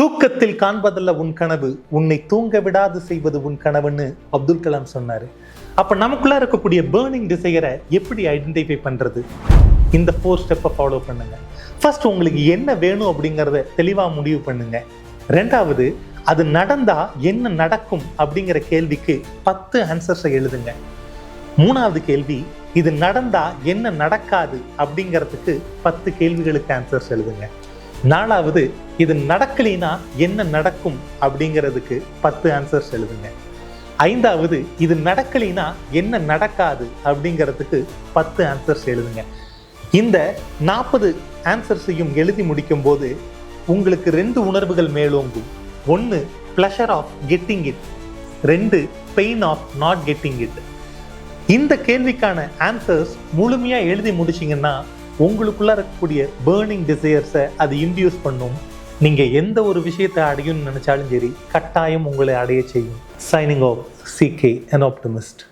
தூக்கத்தில் காண்பதல்ல உன் கனவு, உன்னை தூங்க விடாது செய்வது உன் கனவுன்னு அப்துல் கலாம் சொன்னாரு. அப்ப நமக்குள்ள இருக்கக்கூடிய பேர்னிங் டிசையரை எப்படி ஐடென்டிஃபை பண்றது? இந்த 4 ஸ்டெப்பை ஃபாலோ பண்ணுங்க. ஃபர்ஸ்ட், உங்களுக்கு என்ன வேணும் அப்படிங்கிறத தெளிவா முடிவு பண்ணுங்க. 2வது, அது நடந்தா என்ன நடக்கும் அப்படிங்கிற கேள்விக்கு 10 ஆன்சர்ஸை எழுதுங்க. 3வது கேள்வி, இது நடந்தா என்ன நடக்காது அப்படிங்கிறதுக்கு 10 கேள்விகளுக்கு ஆன்சர்ஸ் எழுதுங்க. 4வது, இது நடக்கலினா என்ன நடக்கும் அப்படிங்கிறதுக்கு 10 ஆன்சர்ஸ் எழுதுங்க. 5வது, இது நடக்கலினா என்ன நடக்காது அப்படிங்கிறதுக்கு 10 ஆன்சர்ஸ் எழுதுங்க. இந்த 40 ஆன்சர்ஸையும் எழுதி முடிக்கும் போது உங்களுக்கு 2 உணர்வுகள் மேலோங்கும். 1, pleasure of getting it. 2, pain of not getting it. இந்த கேள்விக்கான ஆன்சர்ஸ் முழுமையா எழுதி முடிச்சிங்கன்னா உங்களுக்குள்ள இருக்கக்கூடிய பேர்னிங் டிசையர்ஸை அது இன்டியூஸ் பண்ணும். நீங்க எந்த ஒரு விஷயத்தை அடையணும்னு நினைச்சாலும் சரி, கட்டாயம் உங்களை அடைய செய்யும். Signing off, CK, an optimist.